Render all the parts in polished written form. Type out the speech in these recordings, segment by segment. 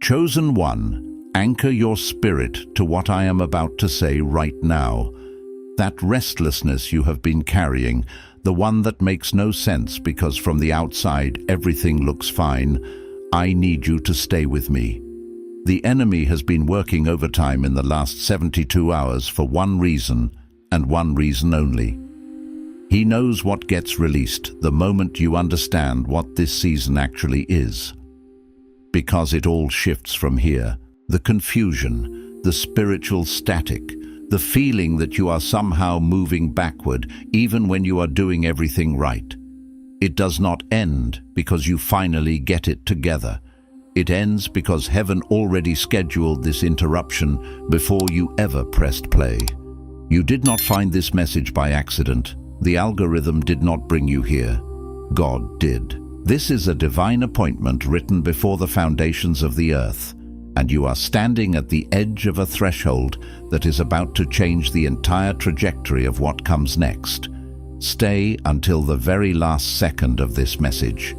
Chosen one, anchor your spirit to what I am about to say right now. That restlessness you have been carrying, the one that makes no sense because from the outside everything looks fine, I need you to stay with me. The enemy has been working overtime in the last 72 hours for one reason, and one reason only. He knows what gets released the moment you understand what this season actually is. Because it all shifts from here. The confusion, the spiritual static, the feeling that you are somehow moving backward even when you are doing everything right. It does not end because you finally get it together. It ends because heaven already scheduled this interruption before you ever pressed play. You did not find this message by accident. The algorithm did not bring you here. God did. This is a divine appointment written before the foundations of the earth, and you are standing at the edge of a threshold that is about to change the entire trajectory of what comes next. Stay until the very last second of this message,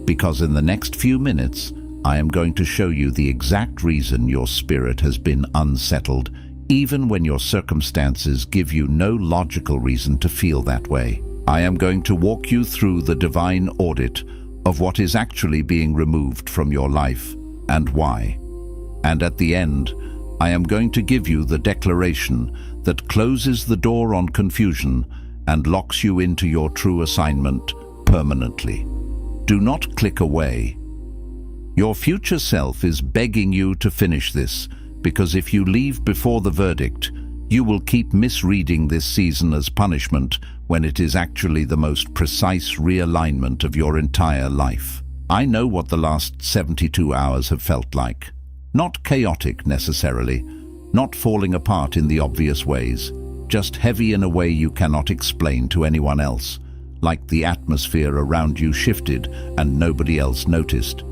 because in the next few minutes, I am going to show you the exact reason your spirit has been unsettled, even when your circumstances give you no logical reason to feel that way. I am going to walk you through the divine audit of what is actually being removed from your life and why. And at the end, I am going to give you the declaration that closes the door on confusion and locks you into your true assignment permanently. Do not click away. Your future self is begging you to finish this, because if you leave before the verdict, you will keep misreading this season as punishment when it is actually the most precise realignment of your entire life. I know what the last 72 hours have felt like. Not chaotic necessarily, not falling apart in the obvious ways, just heavy in a way you cannot explain to anyone else, like the atmosphere around you shifted and nobody else noticed.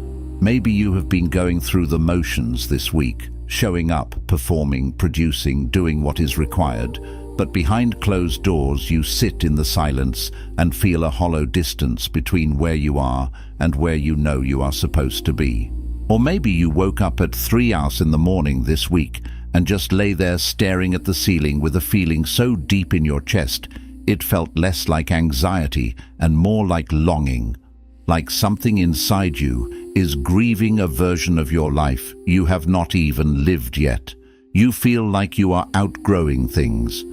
Maybe you have been going through the motions this week, showing up, performing, producing, doing what is required, but behind closed doors you sit in the silence and feel a hollow distance between where you are and where you know you are supposed to be. Or maybe you woke up at 3 hours in the morning this week and just lay there staring at the ceiling with a feeling so deep in your chest it felt less like anxiety and more like longing, like something inside you is grieving a version of your life you have not even lived yet. You feel like you are outgrowing things.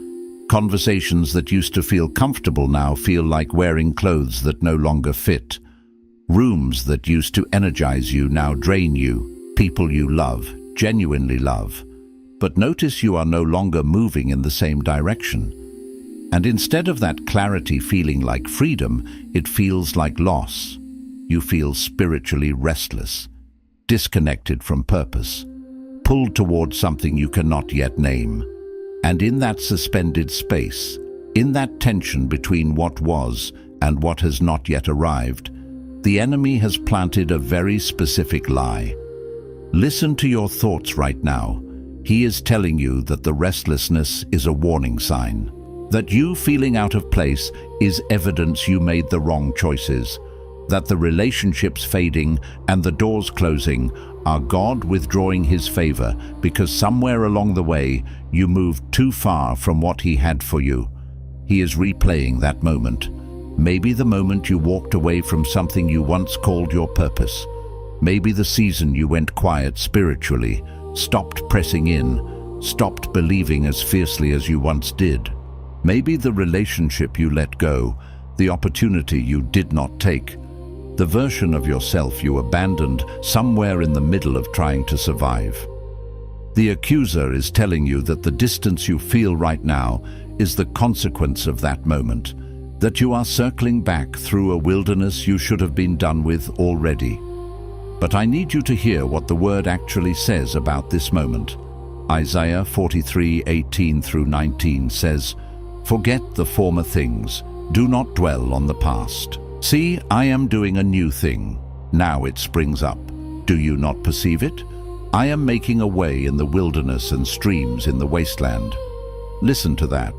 Conversations that used to feel comfortable now feel like wearing clothes that no longer fit. Rooms that used to energize you now drain you. People you love, genuinely love. But notice you are no longer moving in the same direction. And instead of that clarity feeling like freedom, it feels like loss. You feel spiritually restless, disconnected from purpose, pulled towards something you cannot yet name. And in that suspended space, in that tension between what was and what has not yet arrived, the enemy has planted a very specific lie. Listen to your thoughts right now. He is telling you that the restlessness is a warning sign, that you feeling out of place is evidence you made the wrong choices, that the relationships fading and the doors closing are God withdrawing his favor because somewhere along the way you moved too far from what he had for you. He is replaying that moment. Maybe the moment you walked away from something you once called your purpose. Maybe the season you went quiet spiritually, stopped pressing in, stopped believing as fiercely as you once did. Maybe the relationship you let go, the opportunity you did not take, the version of yourself you abandoned somewhere in the middle of trying to survive. The accuser is telling you that the distance you feel right now is the consequence of that moment, that you are circling back through a wilderness you should have been done with already. But I need you to hear what the word actually says about this moment. Isaiah 43:18 through 19 says, "Forget the former things, do not dwell on the past. See, I am doing a new thing. Now it springs up. Do you not perceive it? I am making a way in the wilderness and streams in the wasteland." Listen to that.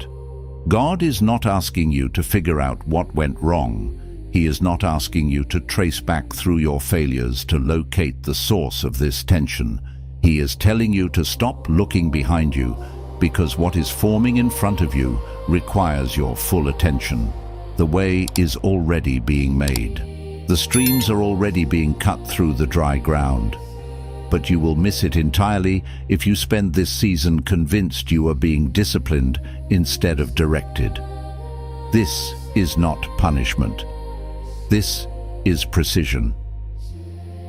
God is not asking you to figure out what went wrong. He is not asking you to trace back through your failures to locate the source of this tension. He is telling you to stop looking behind you, because what is forming in front of you requires your full attention. The way is already being made. The streams are already being cut through the dry ground. But you will miss it entirely if you spend this season convinced you are being disciplined instead of directed. This is not punishment. This is precision.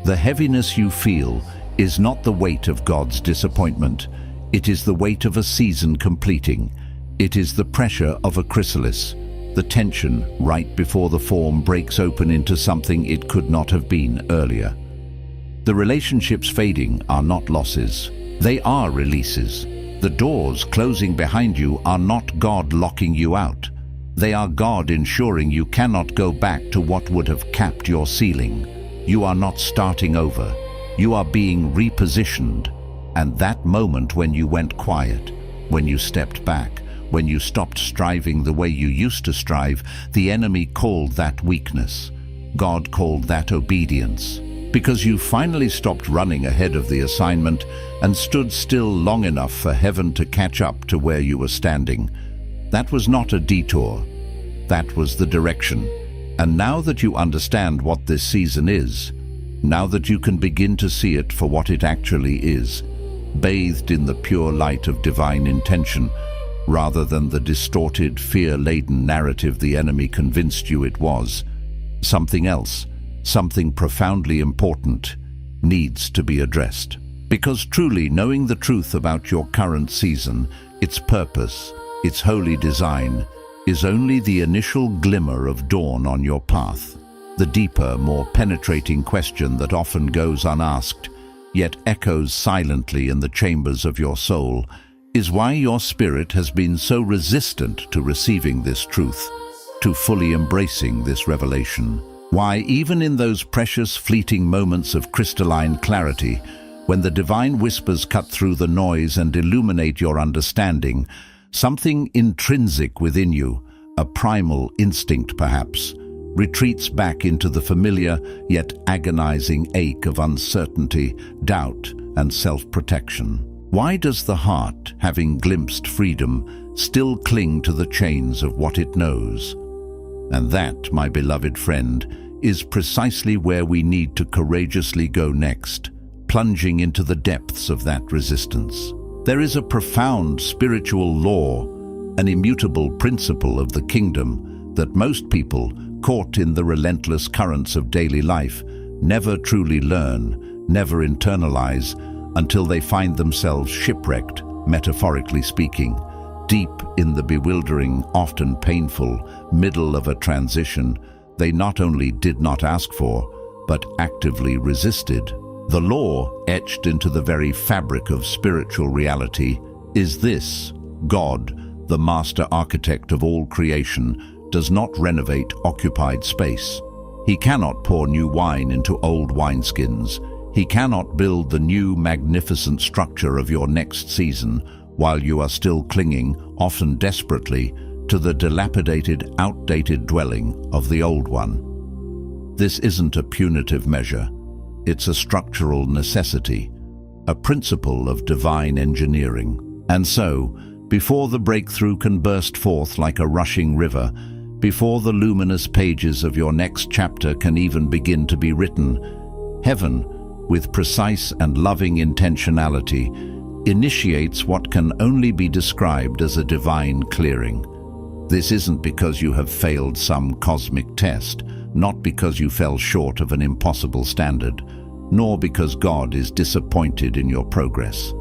The heaviness you feel is not the weight of God's disappointment. It is the weight of a season completing. It is the pressure of a chrysalis, the tension right before the form breaks open into something it could not have been earlier. The relationships fading are not losses. They are releases. The doors closing behind you are not God locking you out. They are God ensuring you cannot go back to what would have capped your ceiling. You are not starting over. You are being repositioned. And that moment when you went quiet, when you stepped back, when you stopped striving the way you used to strive, the enemy called that weakness. God called that obedience. Because you finally stopped running ahead of the assignment and stood still long enough for heaven to catch up to where you were standing. That was not a detour. That was the direction. And now that you understand what this season is, now that you can begin to see it for what it actually is, bathed in the pure light of divine intention, rather than the distorted, fear-laden narrative the enemy convinced you it was, something else, something profoundly important, needs to be addressed. Because truly knowing the truth about your current season, its purpose, its holy design, is only the initial glimmer of dawn on your path. The deeper, more penetrating question that often goes unasked, yet echoes silently in the chambers of your soul, is why your spirit has been so resistant to receiving this truth, to fully embracing this revelation. Why, even in those precious fleeting moments of crystalline clarity, when the divine whispers cut through the noise and illuminate your understanding, something intrinsic within you, a primal instinct perhaps, retreats back into the familiar yet agonizing ache of uncertainty, doubt, and self-protection. Why does the heart, having glimpsed freedom, still cling to the chains of what it knows? And that, my beloved friend, is precisely where we need to courageously go next, plunging into the depths of that resistance. There is a profound spiritual law, an immutable principle of the kingdom that most people, caught in the relentless currents of daily life, never truly learn, never internalize, until they find themselves shipwrecked, metaphorically speaking, deep in the bewildering, often painful, middle of a transition they not only did not ask for, but actively resisted. The law, etched into the very fabric of spiritual reality, is this: God, the master architect of all creation, does not renovate occupied space. He cannot pour new wine into old wineskins. He cannot build the new magnificent structure of your next season while you are still clinging, often desperately, to the dilapidated, outdated dwelling of the old one. This isn't a punitive measure. It's a structural necessity, a principle of divine engineering. And so, before the breakthrough can burst forth like a rushing river, before the luminous pages of your next chapter can even begin to be written, heaven, with precise and loving intentionality, initiates what can only be described as a divine clearing. This isn't because you have failed some cosmic test, not because you fell short of an impossible standard, nor because God is disappointed in your progress.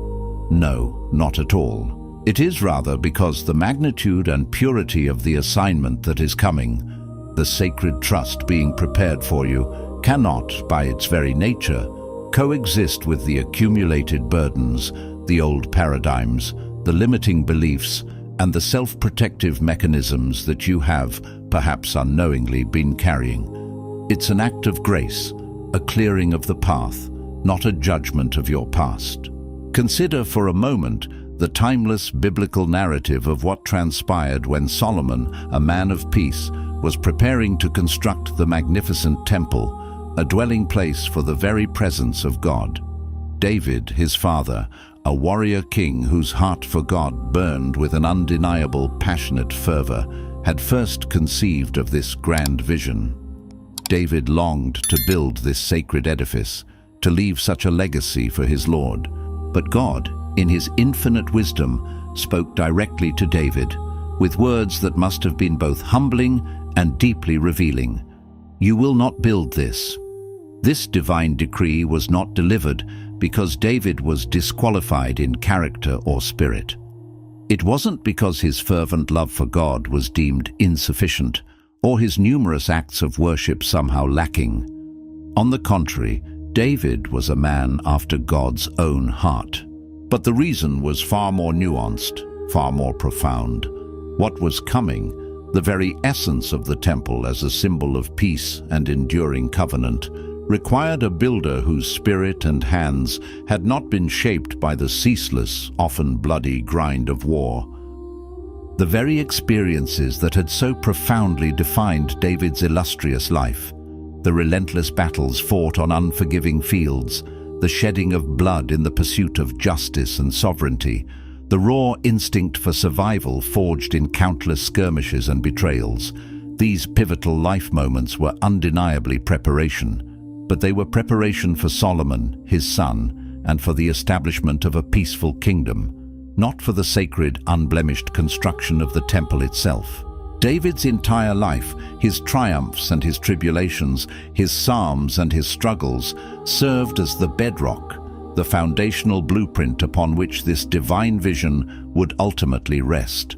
No, not at all. It is rather because the magnitude and purity of the assignment that is coming, the sacred trust being prepared for you, cannot, by its very nature, coexist with the accumulated burdens, the old paradigms, the limiting beliefs, and the self-protective mechanisms that you have, perhaps unknowingly, been carrying. It's an act of grace, a clearing of the path, not a judgment of your past. Consider for a moment the timeless biblical narrative of what transpired when Solomon, a man of peace, was preparing to construct the magnificent temple, a dwelling place for the very presence of God. David, his father, a warrior king whose heart for God burned with an undeniable, passionate fervor, had first conceived of this grand vision. David longed to build this sacred edifice, to leave such a legacy for his Lord. But God, in his infinite wisdom, spoke directly to David, with words that must have been both humbling and deeply revealing. "You will not build this." This divine decree was not delivered because David was disqualified in character or spirit. It wasn't because his fervent love for God was deemed insufficient, or his numerous acts of worship somehow lacking. On the contrary, David was a man after God's own heart. But the reason was far more nuanced, far more profound. What was coming, the very essence of the temple as a symbol of peace and enduring covenant, required a builder whose spirit and hands had not been shaped by the ceaseless, often bloody grind of war. The very experiences that had so profoundly defined David's illustrious life, the relentless battles fought on unforgiving fields, the shedding of blood in the pursuit of justice and sovereignty, the raw instinct for survival forged in countless skirmishes and betrayals. These pivotal life moments were undeniably preparation, but they were preparation for Solomon, his son, and for the establishment of a peaceful kingdom, not for the sacred, unblemished construction of the temple itself. David's entire life, his triumphs and his tribulations, his psalms and his struggles, served as the bedrock, the foundational blueprint upon which this divine vision would ultimately rest.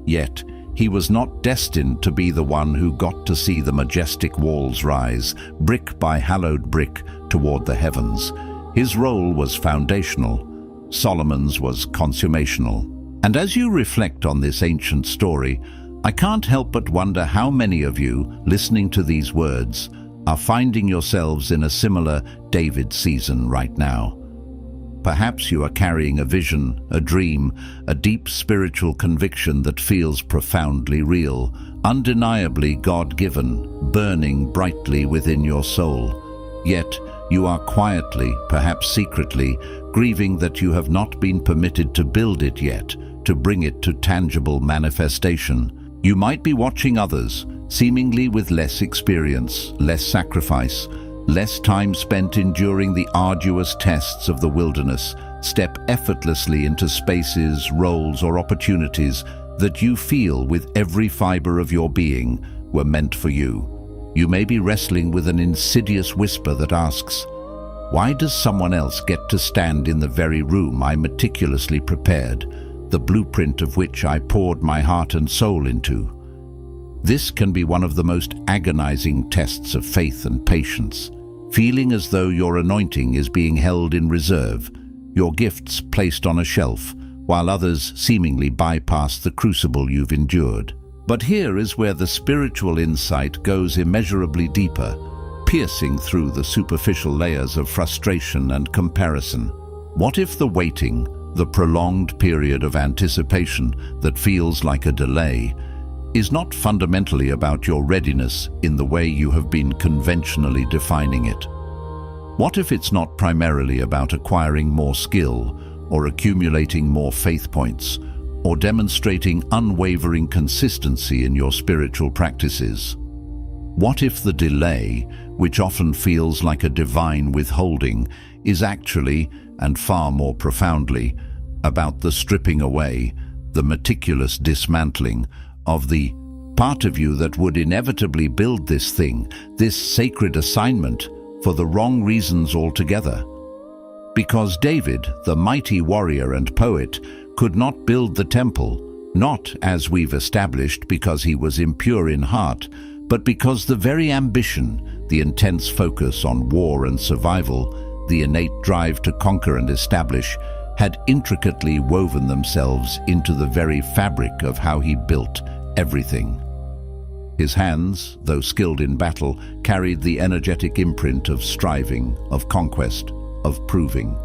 Yet, he was not destined to be the one who got to see the majestic walls rise, brick by hallowed brick, toward the heavens. His role was foundational. Solomon's was consummational. And as you reflect on this ancient story, I can't help but wonder how many of you, listening to these words, are finding yourselves in a similar David season right now. Perhaps you are carrying a vision, a dream, a deep spiritual conviction that feels profoundly real, undeniably God-given, burning brightly within your soul. Yet, you are quietly, perhaps secretly, grieving that you have not been permitted to build it yet, to bring it to tangible manifestation. You might be watching others, seemingly with less experience, less sacrifice, less time spent enduring the arduous tests of the wilderness, step effortlessly into spaces, roles, or opportunities that you feel with every fiber of your being were meant for you. You may be wrestling with an insidious whisper that asks, "Why does someone else get to stand in the very room I meticulously prepared, the blueprint of which I poured my heart and soul into?" This can be one of the most agonizing tests of faith and patience, feeling as though your anointing is being held in reserve, your gifts placed on a shelf, while others seemingly bypass the crucible you've endured. But here is where the spiritual insight goes immeasurably deeper, piercing through the superficial layers of frustration and comparison. What if the waiting, the prolonged period of anticipation that feels like a delay, is not fundamentally about your readiness in the way you have been conventionally defining it? What if it's not primarily about acquiring more skill, or accumulating more faith points, or demonstrating unwavering consistency in your spiritual practices? What if the delay, which often feels like a divine withholding, is actually, and far more profoundly, about the stripping away, the meticulous dismantling of the part of you that would inevitably build this thing, this sacred assignment, for the wrong reasons altogether? Because David, the mighty warrior and poet, could not build the temple, not, as we've established, because he was impure in heart, but because the very ambition, the intense focus on war and survival, the innate drive to conquer and establish, had intricately woven themselves into the very fabric of how he built everything. His hands, though skilled in battle, carried the energetic imprint of striving, of conquest, of proving.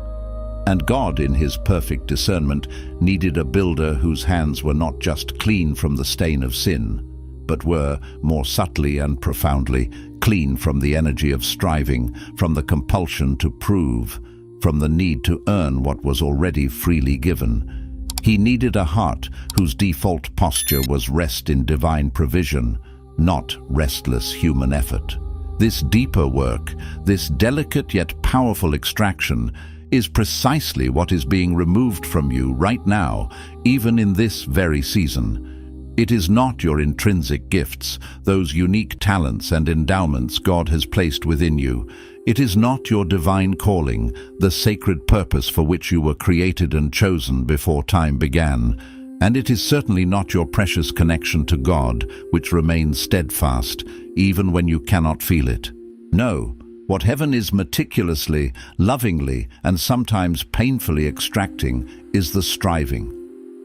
And God, in his perfect discernment, needed a builder whose hands were not just clean from the stain of sin, but were, more subtly and profoundly, clean from the energy of striving, from the compulsion to prove, from the need to earn what was already freely given. He needed a heart whose default posture was rest in divine provision, not restless human effort. This deeper work, this delicate yet powerful extraction, is precisely what is being removed from you right now, even in this very season. It is not your intrinsic gifts, those unique talents and endowments God has placed within you. It is not your divine calling, the sacred purpose for which you were created and chosen before time began. And it is certainly not your precious connection to God, which remains steadfast, even when you cannot feel it. No, what heaven is meticulously, lovingly, and sometimes painfully extracting is the striving.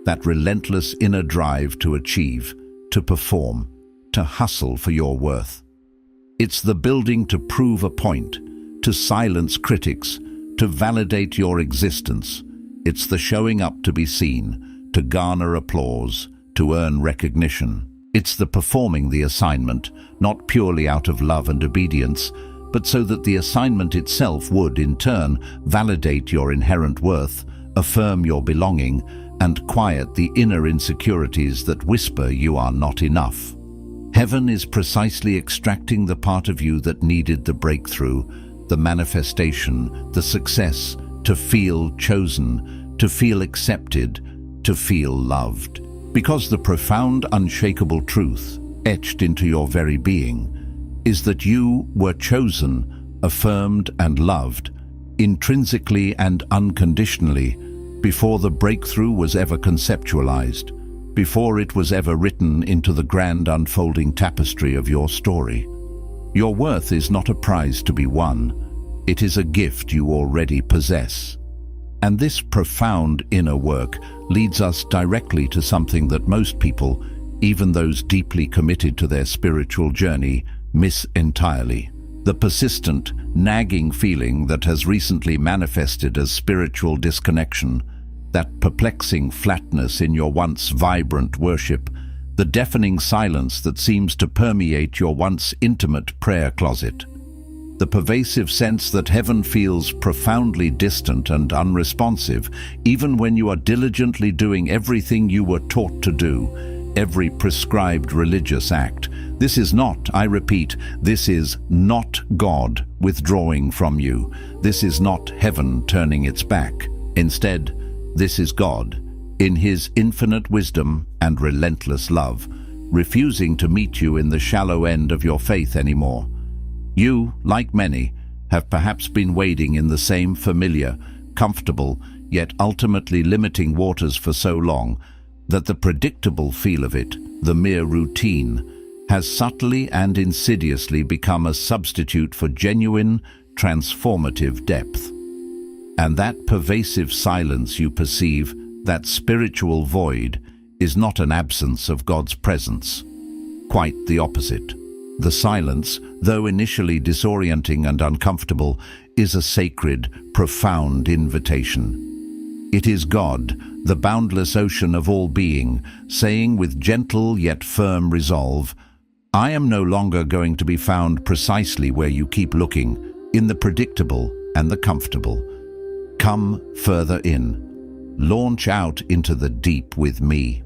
That relentless inner drive to achieve, to perform, to hustle for your worth. It's the building to prove a point, to silence critics, to validate your existence. It's the showing up to be seen, to garner applause, to earn recognition. It's the performing the assignment, not purely out of love and obedience, but so that the assignment itself would, in turn, validate your inherent worth, affirm your belonging, and quiet the inner insecurities that whisper you are not enough. Heaven is precisely extracting the part of you that needed the breakthrough, the manifestation, the success, to feel chosen, to feel accepted, to feel loved. Because the profound, unshakable truth, etched into your very being, is that you were chosen, affirmed and loved, intrinsically and unconditionally, before the breakthrough was ever conceptualized, before it was ever written into the grand unfolding tapestry of your story. Your worth is not a prize to be won, it is a gift you already possess. And this profound inner work leads us directly to something that most people, even those deeply committed to their spiritual journey, miss entirely. The persistent, nagging feeling that has recently manifested as spiritual disconnection, that perplexing flatness in your once vibrant worship, the deafening silence that seems to permeate your once intimate prayer closet, the pervasive sense that heaven feels profoundly distant and unresponsive, even when you are diligently doing everything you were taught to do, every prescribed religious act. This is not, I repeat, this is not God withdrawing from you. This is not heaven turning its back. Instead, this is God, in His infinite wisdom and relentless love, refusing to meet you in the shallow end of your faith anymore. You, like many, have perhaps been wading in the same familiar, comfortable, yet ultimately limiting waters for so long that the predictable feel of it, the mere routine, has subtly and insidiously become a substitute for genuine, transformative depth. And that pervasive silence you perceive, that spiritual void, is not an absence of God's presence. Quite the opposite. The silence, though initially disorienting and uncomfortable, is a sacred, profound invitation. It is God, the boundless ocean of all being, saying with gentle yet firm resolve, I am no longer going to be found precisely where you keep looking, in the predictable and the comfortable. Come further in. Launch out into the deep with me.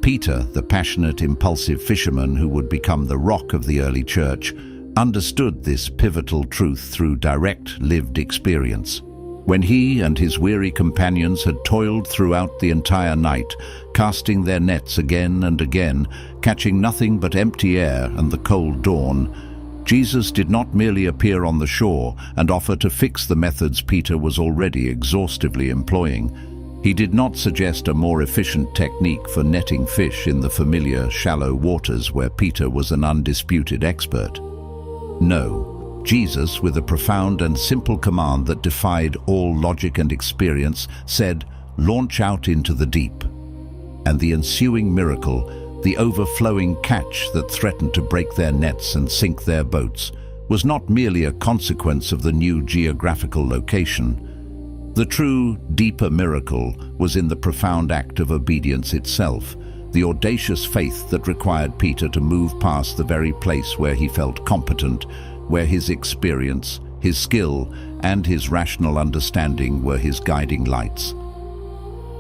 Peter, the passionate, impulsive fisherman who would become the rock of the early church, understood this pivotal truth through direct, lived experience. When he and his weary companions had toiled throughout the entire night, casting their nets again and again, catching nothing but empty air and the cold dawn, Jesus did not merely appear on the shore and offer to fix the methods Peter was already exhaustively employing. He did not suggest a more efficient technique for netting fish in the familiar, shallow waters where Peter was an undisputed expert. No, Jesus, with a profound and simple command that defied all logic and experience, said, "Launch out into the deep." And the ensuing miracle, the overflowing catch that threatened to break their nets and sink their boats, was not merely a consequence of the new geographical location. The true, deeper miracle was in the profound act of obedience itself, the audacious faith that required Peter to move past the very place where he felt competent, where his experience, his skill, and his rational understanding were his guiding lights.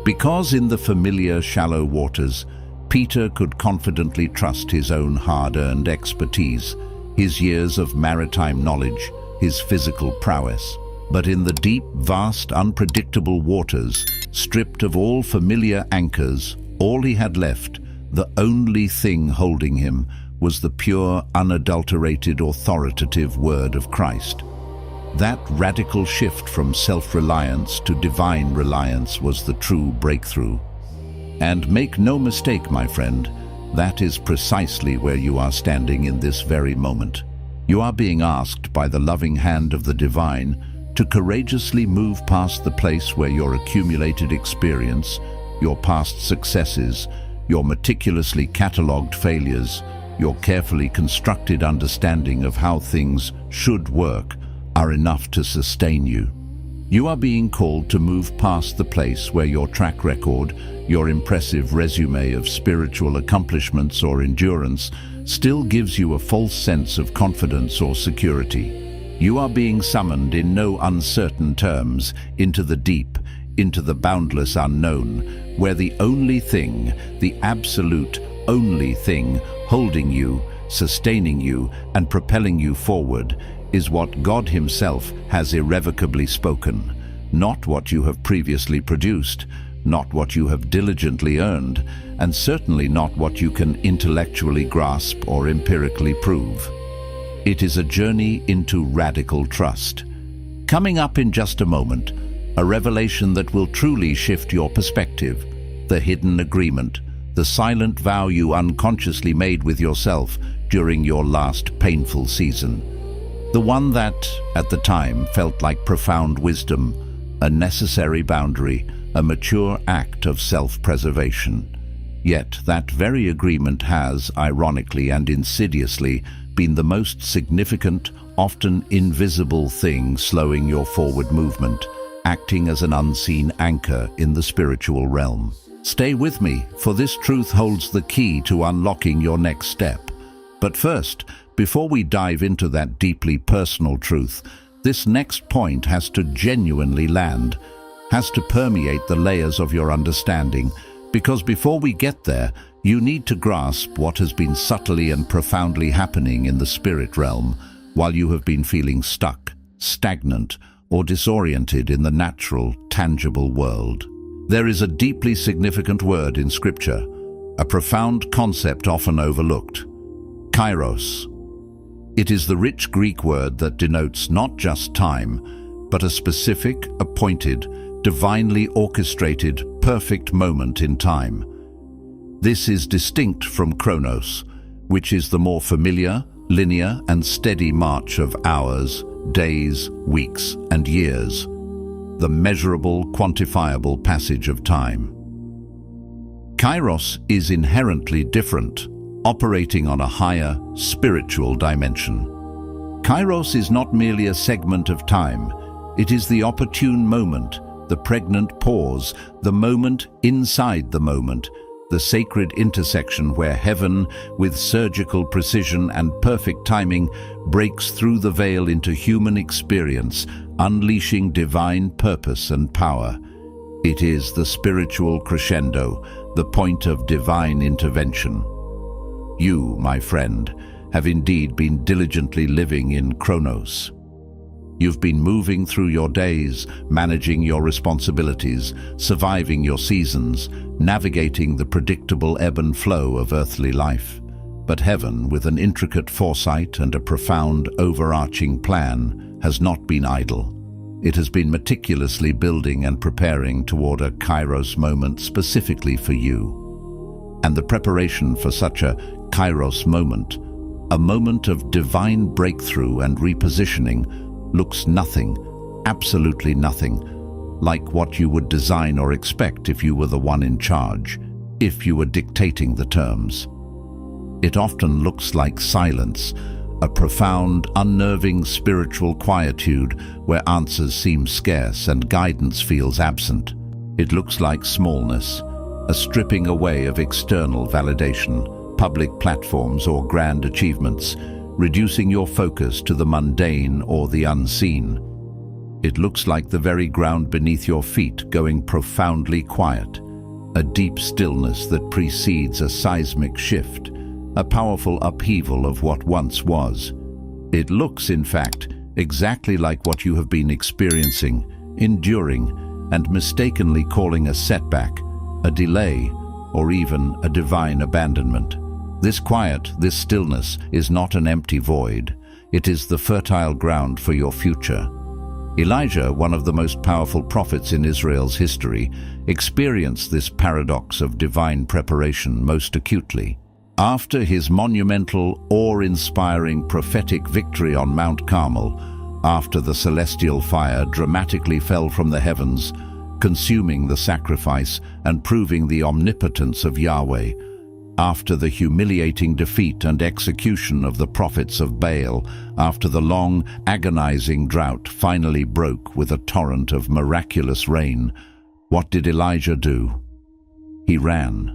Because in the familiar shallow waters, Peter could confidently trust his own hard-earned expertise, his years of maritime knowledge, his physical prowess. But in the deep, vast, unpredictable waters, stripped of all familiar anchors, all he had left, the only thing holding him, was the pure, unadulterated, authoritative word of Christ. That radical shift from self-reliance to divine reliance was the true breakthrough. And make no mistake, my friend, that is precisely where you are standing in this very moment. You are being asked by the loving hand of the divine to courageously move past the place where your accumulated experience, your past successes, your meticulously catalogued failures, your carefully constructed understanding of how things should work are enough to sustain you. You are being called to move past the place where your track record, your impressive resume of spiritual accomplishments or endurance still gives you a false sense of confidence or security. You are being summoned in no uncertain terms into the deep, into the boundless unknown, where the only thing, the absolute only thing holding you, sustaining you, and propelling you forward is what God Himself has irrevocably spoken, not what you have previously produced, not what you have diligently earned, and certainly not what you can intellectually grasp or empirically prove. It is a journey into radical trust. Coming up in just a moment, a revelation that will truly shift your perspective, the hidden agreement, the silent vow you unconsciously made with yourself during your last painful season. The one that, at the time, felt like profound wisdom, a necessary boundary, a mature act of self-preservation. Yet that very agreement has, ironically and insidiously, been the most significant, often invisible thing slowing your forward movement, acting as an unseen anchor in the spiritual realm. Stay with me, for this truth holds the key to unlocking your next step. But first, before we dive into that deeply personal truth, this next point has to genuinely land, has to permeate the layers of your understanding, because before we get there, you need to grasp what has been subtly and profoundly happening in the spirit realm while you have been feeling stuck, stagnant, or disoriented in the natural, tangible world. There is a deeply significant word in Scripture, a profound concept often overlooked: kairos. It is the rich Greek word that denotes not just time, but a specific, appointed, divinely orchestrated, perfect moment in time. This is distinct from chronos, which is the more familiar, linear, and steady march of hours, days, weeks, and years, the measurable, quantifiable passage of time. Kairos is inherently different, operating on a higher, spiritual dimension. Kairos is not merely a segment of time, it is the opportune moment, the pregnant pause, the moment inside the moment, the sacred intersection where heaven, with surgical precision and perfect timing, breaks through the veil into human experience, unleashing divine purpose and power. It is the spiritual crescendo, the point of divine intervention. You, my friend, have indeed been diligently living in chronos. You've been moving through your days, managing your responsibilities, surviving your seasons, navigating the predictable ebb and flow of earthly life. But heaven, with an intricate foresight and a profound, overarching plan, has not been idle. It has been meticulously building and preparing toward a kairos moment specifically for you. And the preparation for such a kairos moment, a moment of divine breakthrough and repositioning, looks nothing, absolutely nothing, like what you would design or expect if you were the one in charge, if you were dictating the terms. It often looks like silence, a profound, unnerving spiritual quietude where answers seem scarce and guidance feels absent. It looks like smallness, a stripping away of external validation, public platforms or grand achievements, reducing your focus to the mundane or the unseen. It looks like the very ground beneath your feet going profoundly quiet, a deep stillness that precedes a seismic shift, a powerful upheaval of what once was. It looks, in fact, exactly like what you have been experiencing, enduring, and mistakenly calling a setback, a delay, or even a divine abandonment. This quiet, this stillness, is not an empty void. It is the fertile ground for your future. Elijah, one of the most powerful prophets in Israel's history, experienced this paradox of divine preparation most acutely. After his monumental, awe-inspiring prophetic victory on Mount Carmel, after the celestial fire dramatically fell from the heavens, consuming the sacrifice and proving the omnipotence of Yahweh, after the humiliating defeat and execution of the prophets of Baal, after the long, agonizing drought finally broke with a torrent of miraculous rain, what did Elijah do? He ran.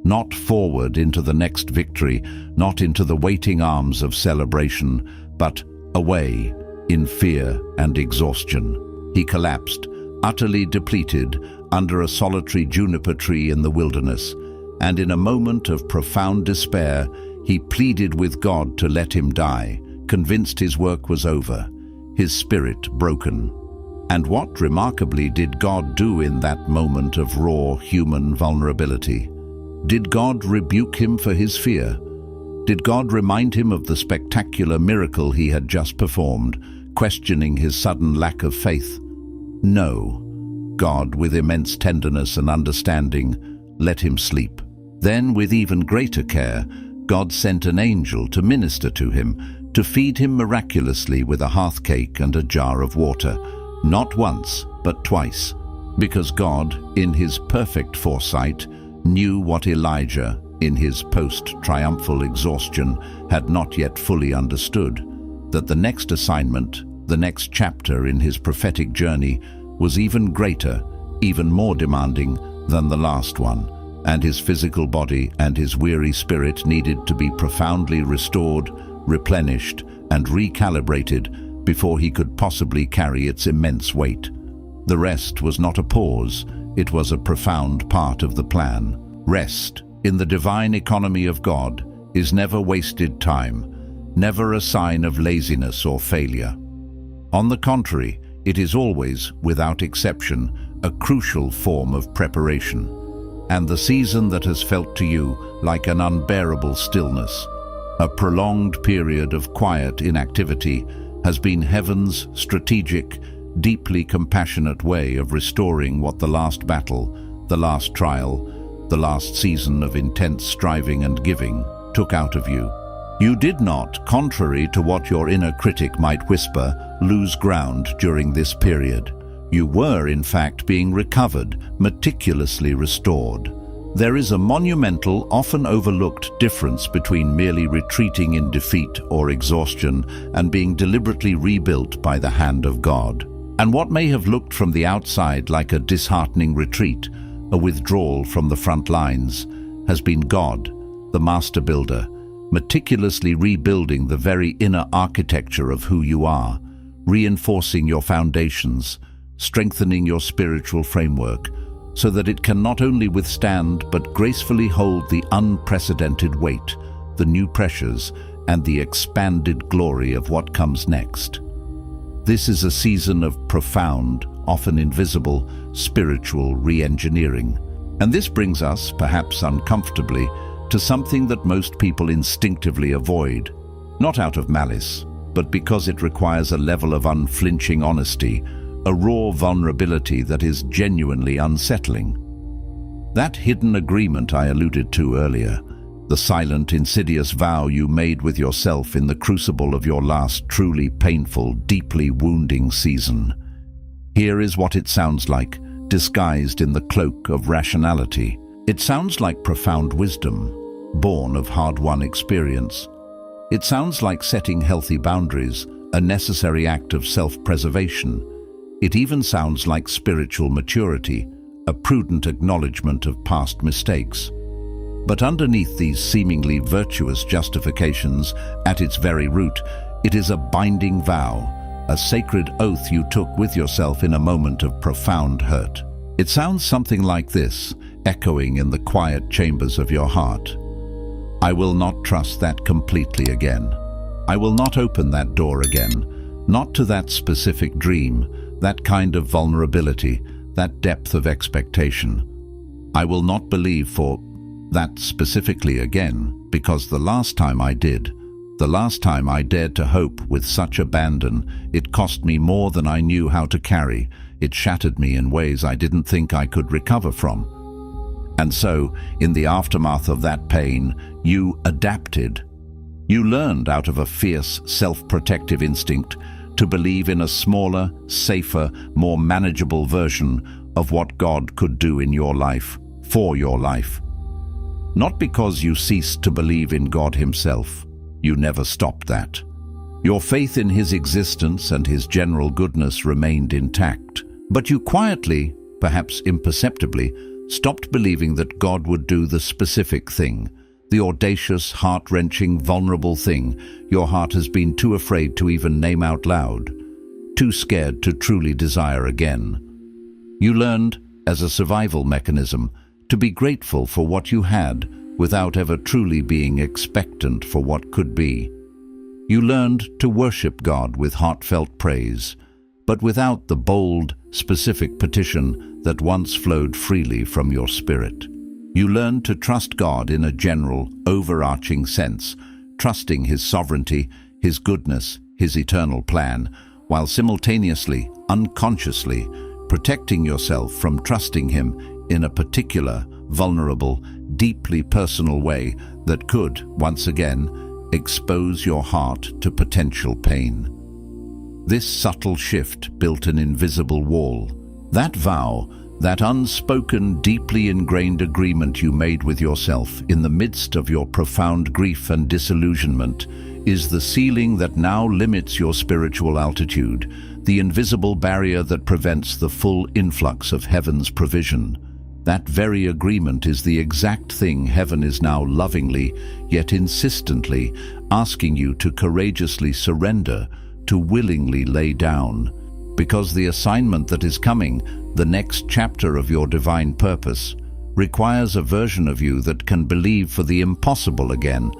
Not forward into the next victory, not into the waiting arms of celebration, but away in fear and exhaustion. He collapsed, utterly depleted, under a solitary juniper tree in the wilderness, and in a moment of profound despair, he pleaded with God to let him die, convinced his work was over, his spirit broken. And what, remarkably, did God do in that moment of raw human vulnerability? Did God rebuke him for his fear? Did God remind him of the spectacular miracle he had just performed, questioning his sudden lack of faith? No. God, with immense tenderness and understanding, let him sleep. Then, with even greater care, God sent an angel to minister to him, to feed him miraculously with a hearth cake and a jar of water, not once, but twice, because God, in his perfect foresight, knew what Elijah, in his post-triumphal exhaustion, had not yet fully understood, that the next assignment, the next chapter in his prophetic journey, was even greater, even more demanding than the last one, and his physical body and his weary spirit needed to be profoundly restored, replenished, and recalibrated before he could possibly carry its immense weight. The rest was not a pause, it was a profound part of the plan. Rest, in the divine economy of God, is never wasted time, never a sign of laziness or failure. On the contrary, it is always, without exception, a crucial form of preparation. And the season that has felt to you like an unbearable stillness, a prolonged period of quiet inactivity, has been heaven's strategic, deeply compassionate way of restoring what the last battle, the last trial, the last season of intense striving and giving took out of you. You did not, contrary to what your inner critic might whisper, lose ground during this period. You were, in fact, being recovered, meticulously restored. There is a monumental, often overlooked difference between merely retreating in defeat or exhaustion and being deliberately rebuilt by the hand of God. And what may have looked from the outside like a disheartening retreat, a withdrawal from the front lines, has been God, the master builder, meticulously rebuilding the very inner architecture of who you are, reinforcing your foundations, strengthening your spiritual framework, so that it can not only withstand but gracefully hold the unprecedented weight, the new pressures, and the expanded glory of what comes next. This is a season of profound, often invisible, spiritual re-engineering. And this brings us, perhaps uncomfortably, to something that most people instinctively avoid, not out of malice, but because it requires a level of unflinching honesty, a raw vulnerability that is genuinely unsettling. That hidden agreement I alluded to earlier, the silent, insidious vow you made with yourself in the crucible of your last truly painful, deeply wounding season. Here is what it sounds like, disguised in the cloak of rationality. It sounds like profound wisdom, born of hard-won experience. It sounds like setting healthy boundaries, a necessary act of self-preservation. It even sounds like spiritual maturity, a prudent acknowledgement of past mistakes. But underneath these seemingly virtuous justifications, at its very root, it is a binding vow, a sacred oath you took with yourself in a moment of profound hurt. It sounds something like this, echoing in the quiet chambers of your heart. I will not trust that completely again. I will not open that door again, not to that specific dream, that kind of vulnerability, that depth of expectation. I will not believe for that specifically again, because the last time I did, the last time I dared to hope with such abandon, it cost me more than I knew how to carry. It shattered me in ways I didn't think I could recover from. And so, in the aftermath of that pain, you adapted. You learned out of a fierce, self-protective instinct to believe in a smaller, safer, more manageable version of what God could do in your life, for your life. Not because you ceased to believe in God Himself. You never stopped that. Your faith in His existence and His general goodness remained intact. But you quietly, perhaps imperceptibly, stopped believing that God would do the specific thing, the audacious, heart-wrenching, vulnerable thing your heart has been too afraid to even name out loud, too scared to truly desire again. You learned, as a survival mechanism, to be grateful for what you had without ever truly being expectant for what could be. You learned to worship God with heartfelt praise, but without the bold, specific petition that once flowed freely from your spirit. You learned to trust God in a general, overarching sense, trusting His sovereignty, His goodness, His eternal plan, while simultaneously, unconsciously, protecting yourself from trusting Him in a particular, vulnerable, deeply personal way that could, once again, expose your heart to potential pain. This subtle shift built an invisible wall. That vow, that unspoken, deeply ingrained agreement you made with yourself in the midst of your profound grief and disillusionment, is the ceiling that now limits your spiritual altitude, the invisible barrier that prevents the full influx of heaven's provision. That very agreement is the exact thing heaven is now lovingly, yet insistently, asking you to courageously surrender, to willingly lay down. Because the assignment that is coming, the next chapter of your divine purpose, requires a version of you that can believe for the impossible again,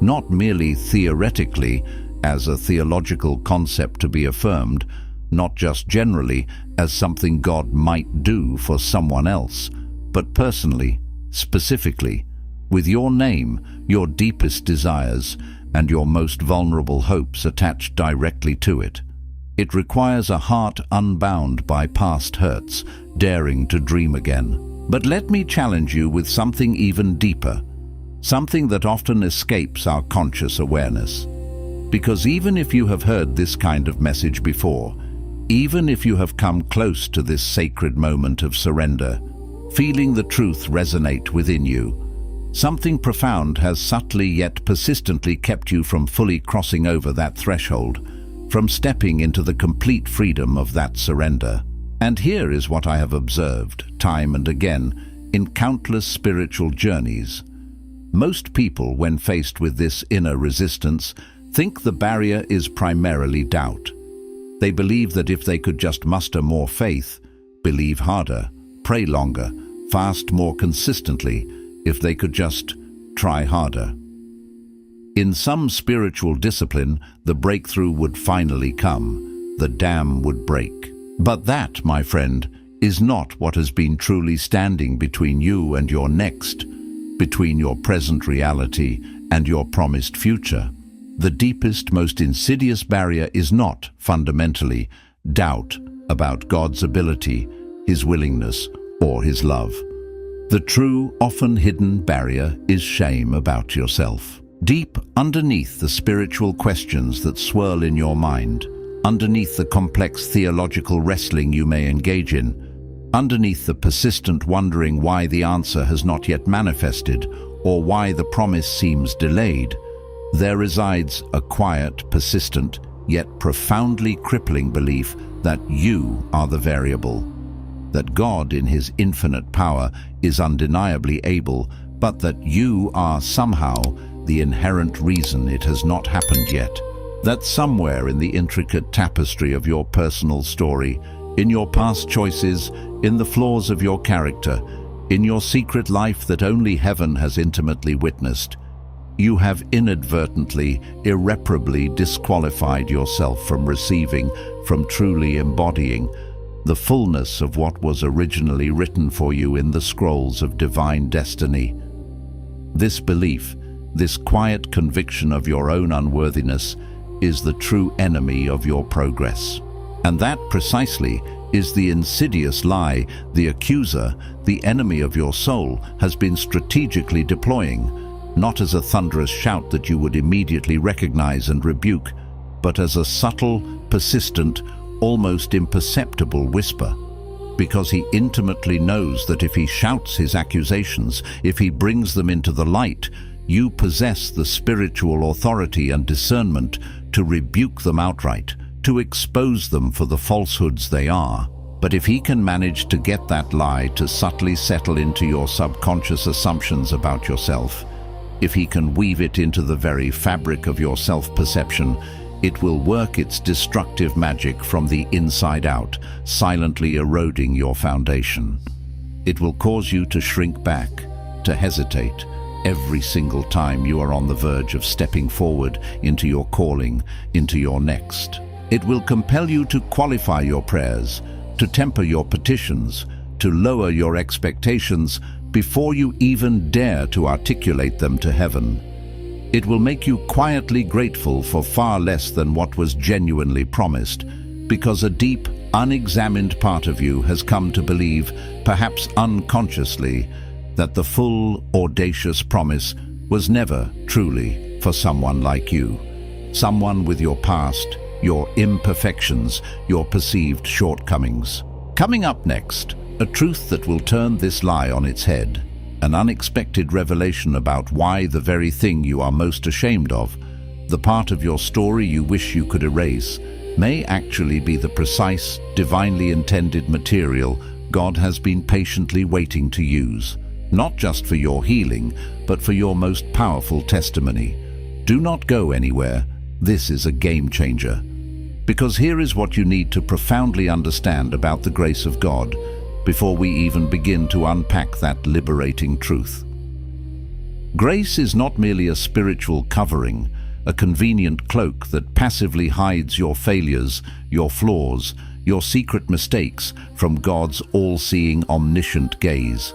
not merely theoretically, as a theological concept to be affirmed, not just generally, as something God might do for someone else, but personally, specifically, with your name, your deepest desires, and your most vulnerable hopes attached directly to it. It requires a heart unbound by past hurts, daring to dream again. But let me challenge you with something even deeper, something that often escapes our conscious awareness. Because even if you have heard this kind of message before, even if you have come close to this sacred moment of surrender, feeling the truth resonate within you, something profound has subtly yet persistently kept you from fully crossing over that threshold, from stepping into the complete freedom of that surrender. And here is what I have observed, time and again, in countless spiritual journeys. Most people, when faced with this inner resistance, think the barrier is primarily doubt. They believe that if they could just muster more faith, believe harder, pray longer, fast more consistently, if they could just try harder. In some spiritual discipline, the breakthrough would finally come, the dam would break. But that, my friend, is not what has been truly standing between you and your next, between your present reality and your promised future. The deepest, most insidious barrier is not, fundamentally, doubt about God's ability, His willingness, or His love. The true, often hidden barrier is shame about yourself. Deep underneath the spiritual questions that swirl in your mind, underneath the complex theological wrestling you may engage in, underneath the persistent wondering why the answer has not yet manifested or why the promise seems delayed, there resides a quiet, persistent, yet profoundly crippling belief that you are the variable. that God in his infinite power is undeniably able, but that you are somehow the inherent reason it has not happened yet. That somewhere in the intricate tapestry of your personal story, in your past choices, in the flaws of your character, in your secret life that only heaven has intimately witnessed, you have inadvertently, irreparably disqualified yourself from receiving, from truly embodying, the fullness of what was originally written for you in the scrolls of divine destiny. This belief, this quiet conviction of your own unworthiness, is the true enemy of your progress. And that precisely is the insidious lie the accuser, the enemy of your soul, has been strategically deploying, not as a thunderous shout that you would immediately recognize and rebuke, but as a subtle, persistent, almost imperceptible whisper. Because he intimately knows that if he shouts his accusations, if he brings them into the light, you possess the spiritual authority and discernment to rebuke them outright, to expose them for the falsehoods they are. But if he can manage to get that lie to subtly settle into your subconscious assumptions about yourself, if he can weave it into the very fabric of your self-perception, it will work its destructive magic from the inside out, silently eroding your foundation. It will cause you to shrink back, to hesitate, every single time you are on the verge of stepping forward into your calling, into your next. It will compel you to qualify your prayers, to temper your petitions, to lower your expectations before you even dare to articulate them to heaven. It will make you quietly grateful for far less than what was genuinely promised, because a deep, unexamined part of you has come to believe, perhaps unconsciously, that the full, audacious promise was never truly for someone like you, someone with your past, your imperfections, your perceived shortcomings. Coming up next, a truth that will turn this lie on its head, an unexpected revelation about why the very thing you are most ashamed of, the part of your story you wish you could erase, may actually be the precise, divinely intended material God has been patiently waiting to use, not just for your healing, but for your most powerful testimony. Do not go anywhere. This is a game changer. Because here is what you need to profoundly understand about the grace of God before we even begin to unpack that liberating truth. Grace is not merely a spiritual covering, a convenient cloak that passively hides your failures, your flaws, your secret mistakes from God's all-seeing, omniscient gaze.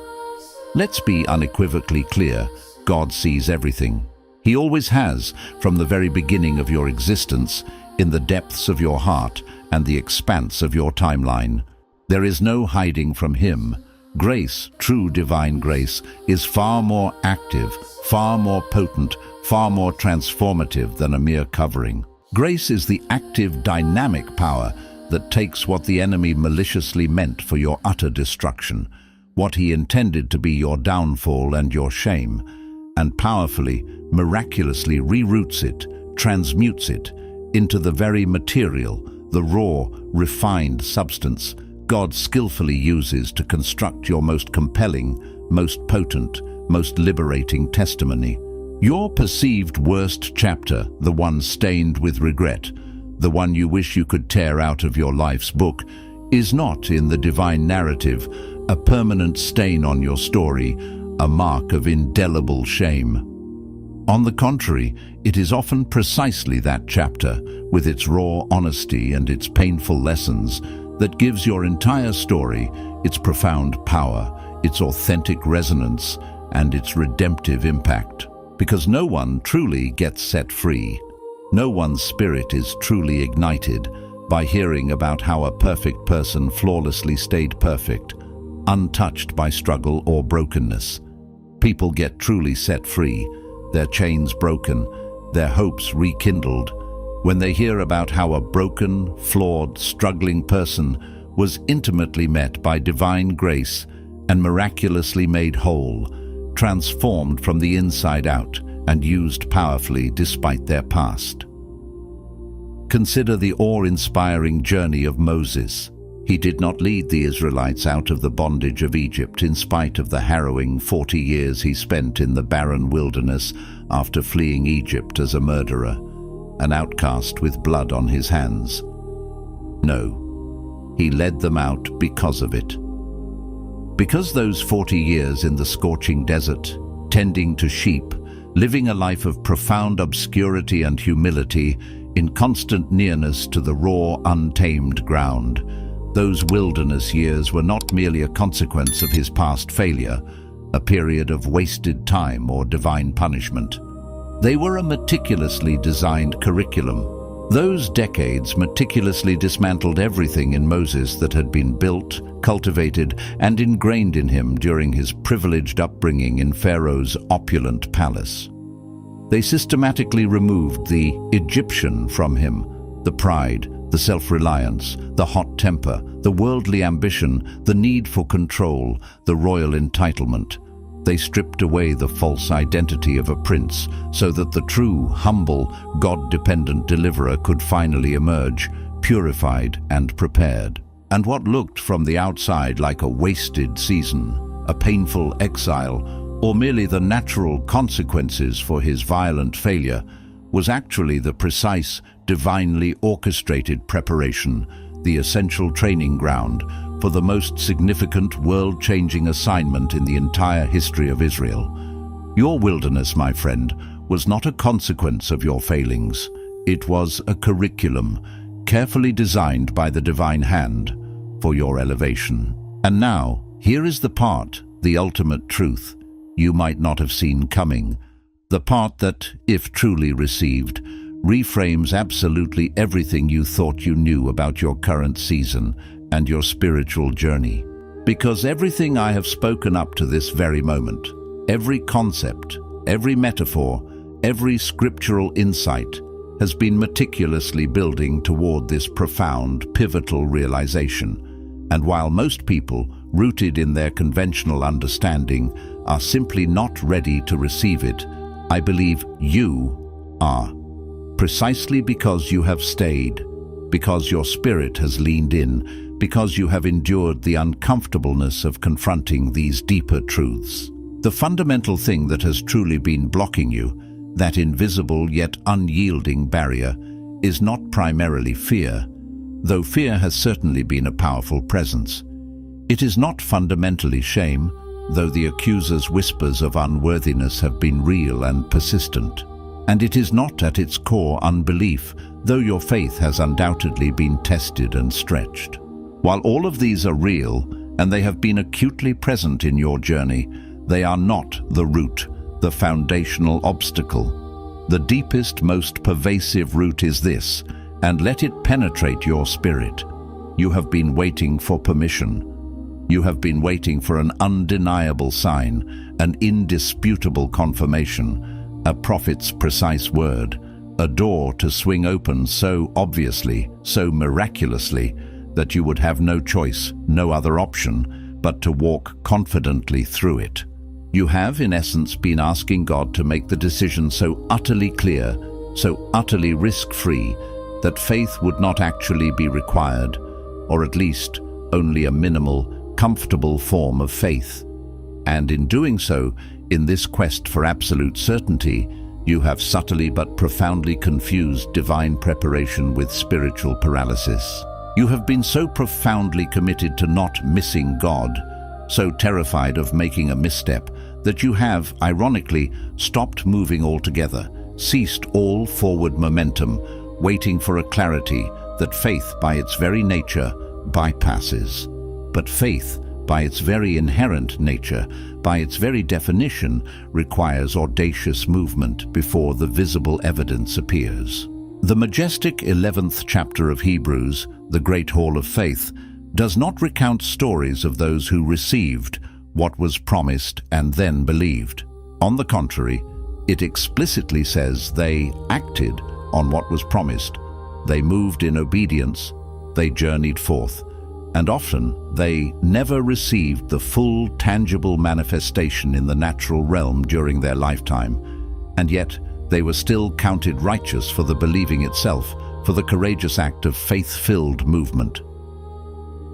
Let's be unequivocally clear, God sees everything. He always has, from the very beginning of your existence, in the depths of your heart and the expanse of your timeline. There is no hiding from Him. Grace, true divine grace, is far more active, far more potent, far more transformative than a mere covering. Grace is the active, dynamic power that takes what the enemy maliciously meant for your utter destruction, what he intended to be your downfall and your shame, and powerfully, miraculously reroutes it, transmutes it, into the very material, the raw, refined substance God skillfully uses to construct your most compelling, most potent, most liberating testimony. Your perceived worst chapter, the one stained with regret, the one you wish you could tear out of your life's book, is not, in the divine narrative, a permanent stain on your story, a mark of indelible shame. On the contrary, it is often precisely that chapter, with its raw honesty and its painful lessons, that gives your entire story its profound power, its authentic resonance, and its redemptive impact. Because no one truly gets set free. No one's spirit is truly ignited by hearing about how a perfect person flawlessly stayed perfect, untouched by struggle or brokenness. People get truly set free, their chains broken, their hopes rekindled, when they hear about how a broken, flawed, struggling person was intimately met by divine grace and miraculously made whole, transformed from the inside out and used powerfully despite their past. Consider the awe-inspiring journey of Moses. He did not lead the Israelites out of the bondage of Egypt in spite of the harrowing 40 years he spent in the barren wilderness after fleeing Egypt as a murderer, an outcast with blood on his hands. No, he led them out because of it. Because those 40 years in the scorching desert, tending to sheep, living a life of profound obscurity and humility, in constant nearness to the raw, untamed ground, those wilderness years were not merely a consequence of his past failure, a period of wasted time or divine punishment. They were a meticulously designed curriculum. Those decades meticulously dismantled everything in Moses that had been built, cultivated, and ingrained in him during his privileged upbringing in Pharaoh's opulent palace. They systematically removed the Egyptian from him, the pride, the self-reliance, the hot temper, the worldly ambition, the need for control, the royal entitlement. They stripped away the false identity of a prince so that the true, humble, God-dependent deliverer could finally emerge, purified and prepared. And what looked from the outside like a wasted season, a painful exile, or merely the natural consequences for his violent failure, was actually the precise, divinely orchestrated preparation, the essential training ground for the most significant world-changing assignment in the entire history of Israel. Your wilderness, my friend, was not a consequence of your failings. It was a curriculum, carefully designed by the divine hand, for your elevation. And now, here is the part, the ultimate truth, you might not have seen coming. The part that, if truly received, reframes absolutely everything you thought you knew about your current season and your spiritual journey. Because everything I have spoken up to this very moment, every concept, every metaphor, every scriptural insight, has been meticulously building toward this profound, pivotal realization. And while most people, rooted in their conventional understanding, are simply not ready to receive it, I believe you are. Precisely because you have stayed, because your spirit has leaned in, because you have endured the uncomfortableness of confronting these deeper truths. The fundamental thing that has truly been blocking you, that invisible yet unyielding barrier, is not primarily fear, though fear has certainly been a powerful presence. It is not fundamentally shame, though the accuser's whispers of unworthiness have been real and persistent. And it is not at its core unbelief, though your faith has undoubtedly been tested and stretched. While all of these are real, and they have been acutely present in your journey, they are not the root, the foundational obstacle. The deepest, most pervasive root is this, and let it penetrate your spirit. You have been waiting for permission. You have been waiting for an undeniable sign, an indisputable confirmation, a prophet's precise word, a door to swing open so obviously, so miraculously, that you would have no choice, no other option, but to walk confidently through it. You have, in essence, been asking God to make the decision so utterly clear, so utterly risk-free, that faith would not actually be required, or at least only a minimal, comfortable form of faith. And in doing so, in this quest for absolute certainty, you have subtly but profoundly confused divine preparation with spiritual paralysis. You have been so profoundly committed to not missing God, so terrified of making a misstep, that you have, ironically, stopped moving altogether, ceased all forward momentum, waiting for a clarity that faith by its very nature bypasses. But faith, by its very inherent nature, by its very definition, requires audacious movement before the visible evidence appears. The majestic 11th chapter of Hebrews, the Great Hall of Faith, does not recount stories of those who received what was promised and then believed. On the contrary, it explicitly says they acted on what was promised, they moved in obedience, they journeyed forth, and often they never received the full, tangible manifestation in the natural realm during their lifetime, and yet they were still counted righteous for the believing itself, for the courageous act of faith-filled movement.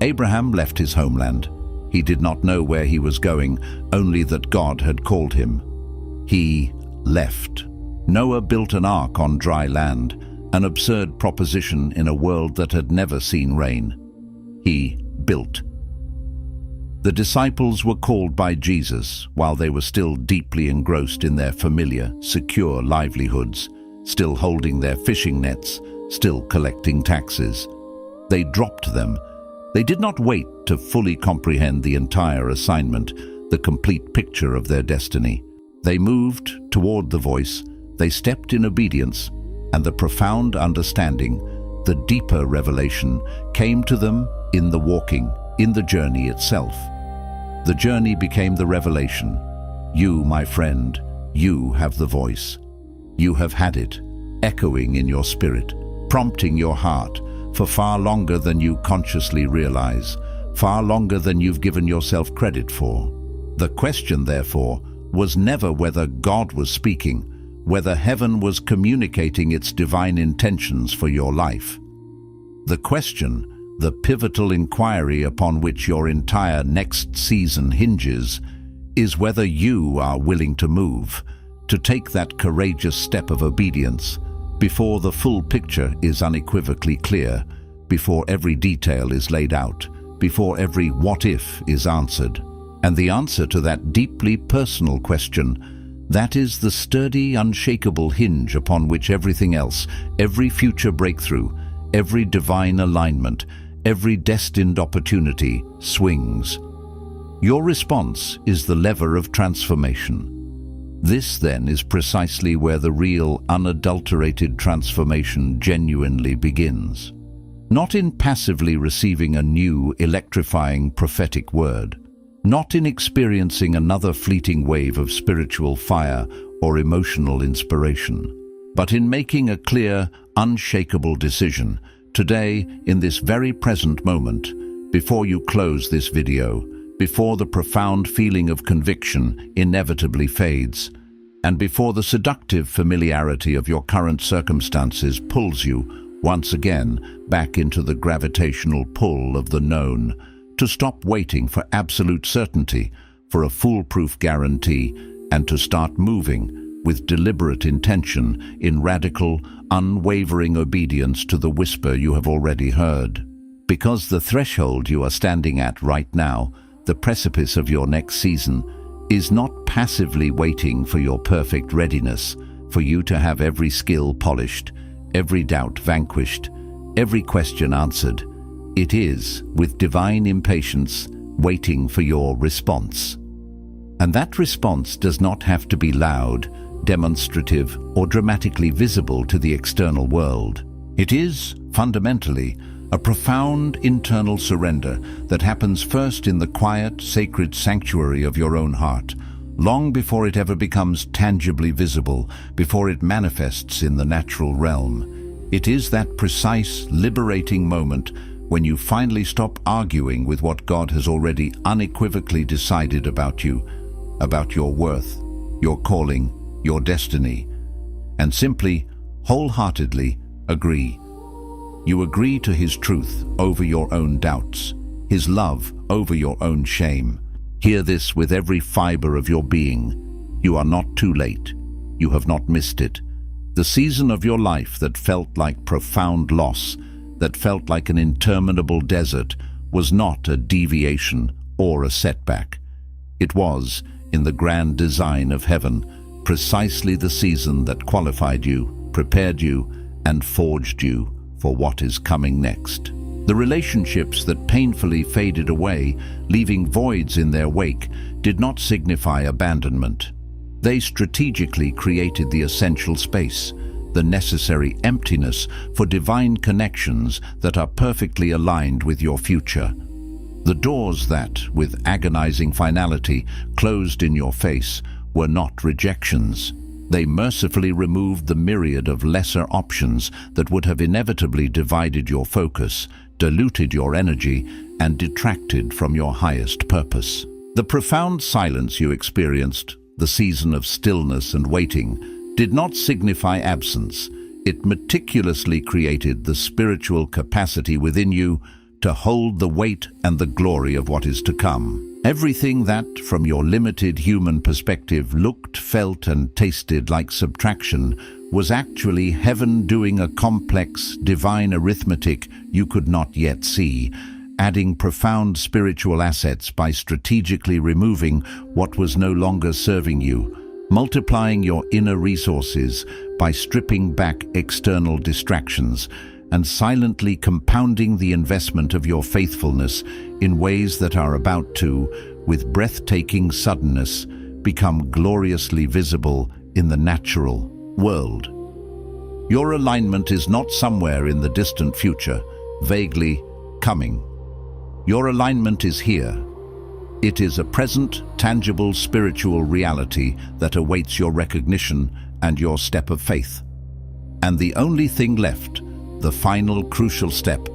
Abraham left his homeland. He did not know where he was going, only that God had called him. He left. Noah built an ark on dry land, an absurd proposition in a world that had never seen rain. He built. The disciples were called by Jesus while they were still deeply engrossed in their familiar, secure livelihoods, still holding their fishing nets, still collecting taxes. They dropped them. They did not wait to fully comprehend the entire assignment, the complete picture of their destiny. They moved toward the voice, they stepped in obedience, and the profound understanding, the deeper revelation, came to them in the walking, in the journey itself. The journey became the revelation. You, my friend, you have the voice. You have had it, echoing in your spirit, prompting your heart, for far longer than you consciously realize, far longer than you've given yourself credit for. The question, therefore, was never whether God was speaking, whether heaven was communicating its divine intentions for your life. The question, the pivotal inquiry upon which your entire next season hinges, is whether you are willing to move, to take that courageous step of obedience, before the full picture is unequivocally clear, before every detail is laid out, before every what if is answered. And the answer to that deeply personal question, that is the sturdy, unshakable hinge upon which everything else, every future breakthrough, every divine alignment, every destined opportunity swings. Your response is the lever of transformation. This, then, is precisely where the real, unadulterated transformation genuinely begins. Not in passively receiving a new, electrifying prophetic word, not in experiencing another fleeting wave of spiritual fire or emotional inspiration, but in making a clear, unshakable decision, today, in this very present moment, before you close this video, before the profound feeling of conviction inevitably fades, and before the seductive familiarity of your current circumstances pulls you, once again, back into the gravitational pull of the known, to stop waiting for absolute certainty, for a foolproof guarantee, and to start moving with deliberate intention in radical, unwavering obedience to the whisper you have already heard. Because the threshold you are standing at right now, the precipice of your next season, is not passively waiting for your perfect readiness, for you to have every skill polished, every doubt vanquished, every question answered. It is, with divine impatience, waiting for your response. And that response does not have to be loud, demonstrative, or dramatically visible to the external world. It is, fundamentally, a profound internal surrender that happens first in the quiet, sacred sanctuary of your own heart, long before it ever becomes tangibly visible, before it manifests in the natural realm. It is that precise, liberating moment when you finally stop arguing with what God has already unequivocally decided about you, about your worth, your calling, your destiny, and simply, wholeheartedly agree. You agree to His truth over your own doubts, His love over your own shame. Hear this with every fiber of your being. You are not too late. You have not missed it. The season of your life that felt like profound loss, that felt like an interminable desert, was not a deviation or a setback. It was, in the grand design of heaven, precisely the season that qualified you, prepared you, and forged you for what is coming next. The relationships that painfully faded away, leaving voids in their wake, did not signify abandonment. They strategically created the essential space, the necessary emptiness for divine connections that are perfectly aligned with your future. The doors that, with agonizing finality, closed in your face were not rejections. They mercifully removed the myriad of lesser options that would have inevitably divided your focus, diluted your energy, and detracted from your highest purpose. The profound silence you experienced, the season of stillness and waiting, did not signify absence. It meticulously created the spiritual capacity within you, to hold the weight and the glory of what is to come. Everything that, from your limited human perspective, looked, felt, and tasted like subtraction was actually heaven doing a complex, divine arithmetic you could not yet see, adding profound spiritual assets by strategically removing what was no longer serving you, multiplying your inner resources by stripping back external distractions, and silently compounding the investment of your faithfulness in ways that are about to, with breathtaking suddenness, become gloriously visible in the natural world. Your alignment is not somewhere in the distant future, vaguely coming. Your alignment is here. It is a present, tangible spiritual reality that awaits your recognition and your step of faith. And the only thing left, the final crucial step,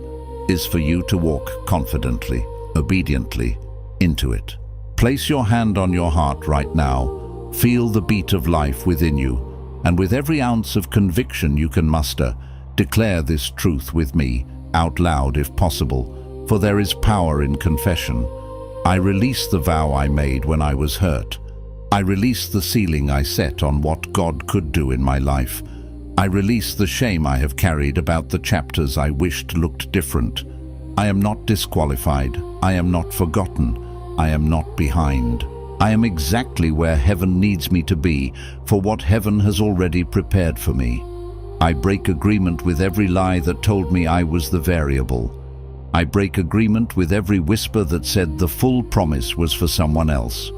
is for you to walk confidently, obediently, into it. Place your hand on your heart right now, feel the beat of life within you, and with every ounce of conviction you can muster, declare this truth with me, out loud if possible, for there is power in confession. I release the vow I made when I was hurt. I release the ceiling I set on what God could do in my life. I release the shame I have carried about the chapters I wished looked different. I am not disqualified. I am not forgotten. I am not behind. I am exactly where heaven needs me to be, for what heaven has already prepared for me. I break agreement with every lie that told me I was the variable. I break agreement with every whisper that said the full promise was for someone else.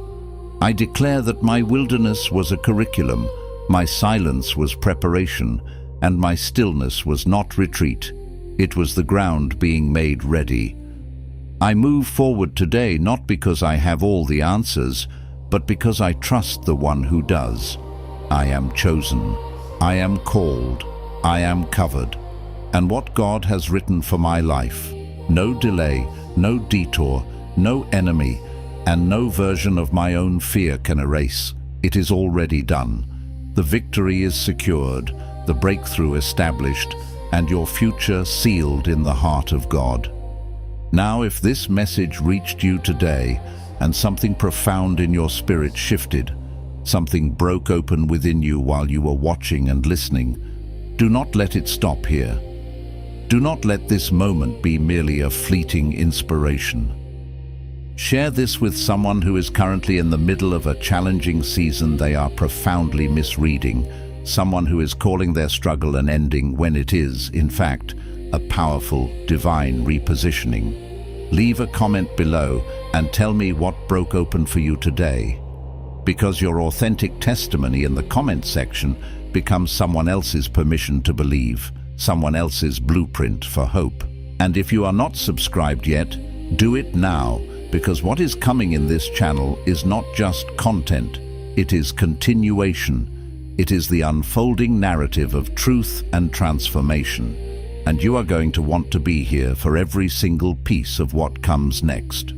I declare that my wilderness was a curriculum, my silence was preparation, and my stillness was not retreat. It was the ground being made ready. I move forward today not because I have all the answers, but because I trust the one who does. I am chosen. I am called. I am covered. And what God has written for my life, no delay, no detour, no enemy, and no version of my own fear can erase. It is already done. The victory is secured, the breakthrough established, and your future sealed in the heart of God. Now, if this message reached you today and something profound in your spirit shifted, something broke open within you while you were watching and listening, do not let it stop here. Do not let this moment be merely a fleeting inspiration. Share this with someone who is currently in the middle of a challenging season they are profoundly misreading, someone who is calling their struggle an ending when it is, in fact, a powerful, divine repositioning. Leave a comment below and tell me what broke open for you today, because your authentic testimony in the comment section becomes someone else's permission to believe, someone else's blueprint for hope. And if you are not subscribed yet, do it now, because what is coming in this channel is not just content, it is continuation. It is the unfolding narrative of truth and transformation. And you are going to want to be here for every single piece of what comes next.